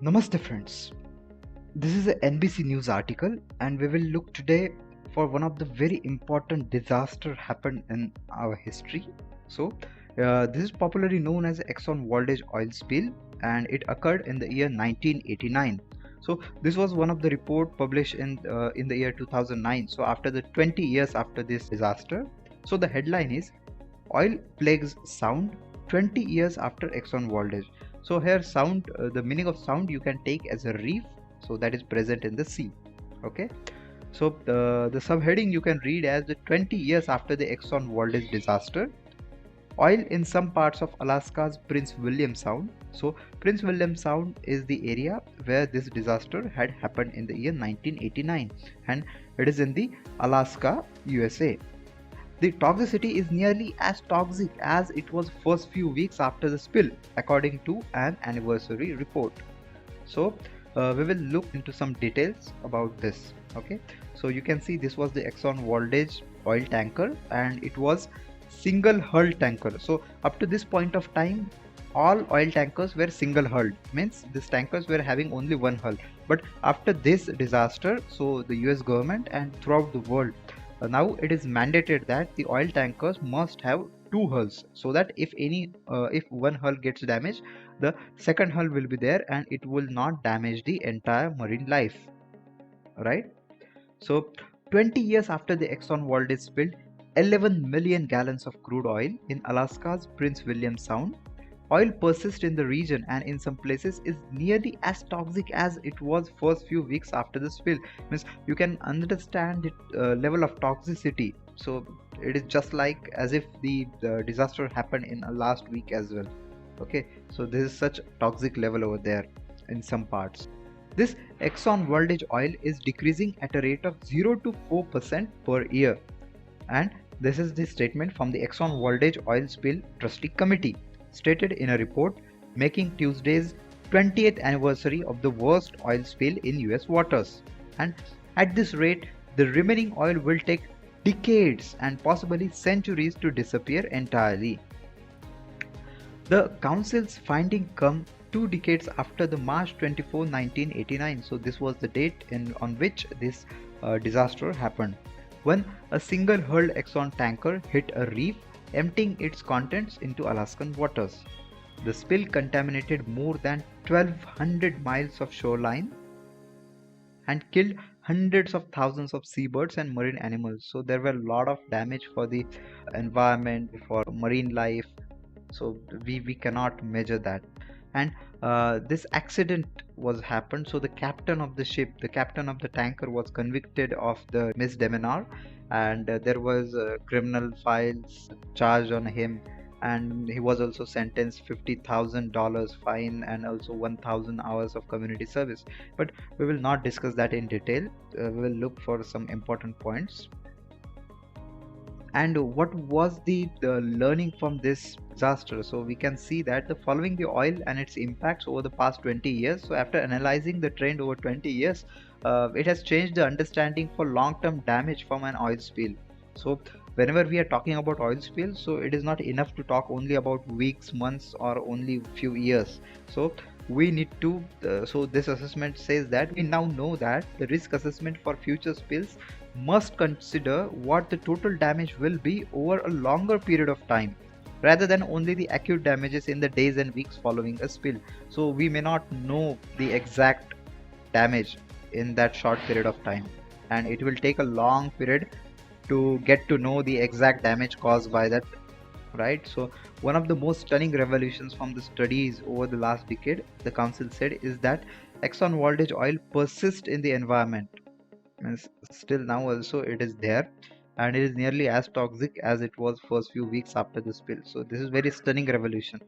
Namaste friends, this is a NBC news article and we will look today for one of the very important disaster happened in our history. This is popularly known as Exxon Valdez Oil Spill and it occurred in the year 1989. So this was one of the report published in the year 2009. So after the 20 years after this disaster, so the headline is Oil Plagues Sound 20 years after Exxon Valdez. So here sound, the meaning of sound you can take as a reef, so that is present in the sea. Okay. So the subheading you can read as the 20 years after the Exxon Valdez disaster. Oil in some parts of Alaska's Prince William Sound. So Prince William Sound is the area where this disaster had happened in the year 1989 and it is in the Alaska, USA. The toxicity is nearly as toxic as it was first few weeks after the spill, according to an anniversary report. So we will look into some details about this. Okay, so you can see this was the Exxon Valdez oil tanker and it was single hull tanker. So up to this point of time, all oil tankers were single hulled, means these tankers were having only one hull. But after this disaster, so the US government and throughout the world, now it is mandated that the oil tankers must have two hulls, so that if one hull gets damaged, the second hull will be there and it will not damage the entire marine life, right? So 20 years after the Exxon Valdez spilled 11 million gallons of crude oil in Alaska's Prince William Sound, oil persists in the region and in some places is nearly as toxic as it was first few weeks after the spill. Means you can understand the level of toxicity. So it is just like as if the disaster happened in last week as well. Okay, so this is such toxic level over there in some parts. This Exxon Valdez oil is decreasing at a rate of 0 to 4% per year. And this is the statement from the Exxon Valdez Oil Spill Trustee Committee, stated in a report making Tuesday's 20th anniversary of the worst oil spill in US waters. And at this rate, the remaining oil will take decades and possibly centuries to disappear entirely. The council's finding come 2 decades after the March 24, 1989. So this was the date on which this disaster happened, when a single-hulled Exxon tanker hit a reef, emptying its contents into Alaskan waters. The spill contaminated more than 1,200 miles of shoreline and killed hundreds of thousands of seabirds and marine animals. So there were a lot of damage for the environment, for marine life. So we cannot measure that. And this accident was happened, so the captain of the ship, the captain of the tanker, was convicted of the misdemeanor, and there was criminal files charged on him, and he was also sentenced $50,000 fine and also 1,000 hours of community service. But we will not discuss that in detail. We will look for some important points. And what was the learning from this disaster? So we can see that the following the oil and its impacts over the past 20 years. So after analyzing the trend over 20 years, it has changed the understanding for long-term damage from an oil spill. So whenever we are talking about oil spill, so it is not enough to talk only about weeks, months, or only few years. So we need to so this assessment says that we now know that the risk assessment for future spills must consider what the total damage will be over a longer period of time, rather than only the acute damages in the days and weeks following a spill. So we may not know the exact damage in that short period of time, and it will take a long period to get to know the exact damage caused by that, right? So one of the most stunning revelations from the studies over the last decade, the council said, is that Exxon Valdez oil persists in the environment. Means still now also it is there, and it is nearly as toxic as it was first few weeks after the spill. So this is very stunning revolution.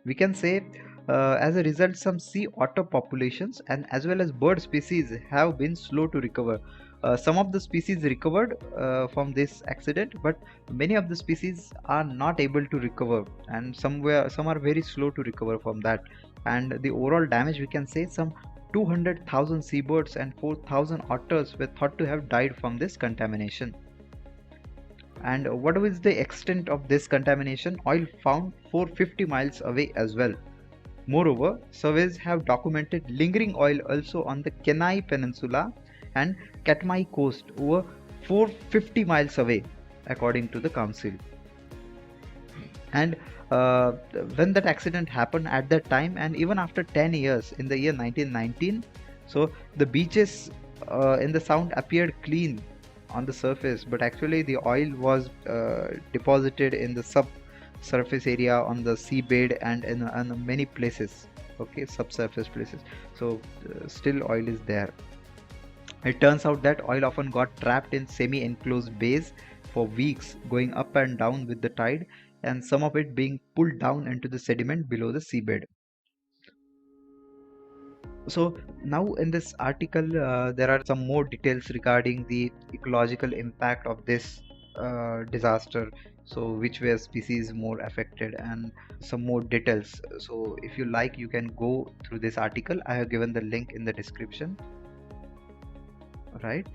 We can say as a result, some sea otter populations and as well as bird species have been slow to recover. Some of the species recovered from this accident, but many of the species are not able to recover, and some are very slow to recover from that. And the overall damage, we can say some 200,000 seabirds and 4,000 otters were thought to have died from this contamination. And what was the extent of this contamination? Oil found 450 miles away as well. Moreover, surveys have documented lingering oil also on the Kenai Peninsula and Katmai coast over 450 miles away, according to the council. And when that accident happened at that time, and even after 10 years in the year 1919, so the beaches in the sound appeared clean on the surface, but actually the oil was deposited in the subsurface area on the seabed and in many places, okay, subsurface places. So still oil is there. It turns out that oil often got trapped in semi-enclosed bays for weeks, going up and down with the tide, and some of it being pulled down into the sediment below the seabed. So now in this article, there are some more details regarding the ecological impact of this disaster. So which were species more affected and some more details. So if you like, you can go through this article. I have given the link in the description, right?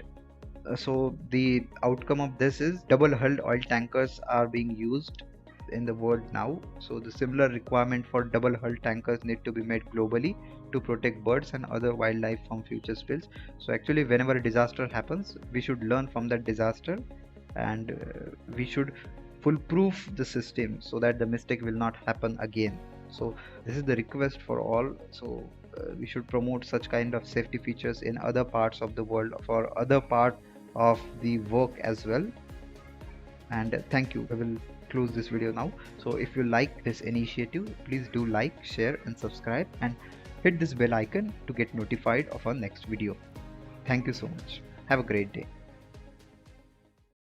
So the outcome of this is double hulled oil tankers are being used in the world now. So the similar requirement for double hulled tankers need to be made globally to protect birds and other wildlife from future spills. So actually, whenever a disaster happens, we should learn from that disaster, and we should foolproof the system so that the mistake will not happen again. So this is the request for all. So we should promote such kind of safety features in other parts of the world for other part of the work as well. And thank you. I will close this video now. So if you like this initiative, please do like, share and subscribe, and hit this bell icon to get notified of our next video. Thank you so much. Have a great day.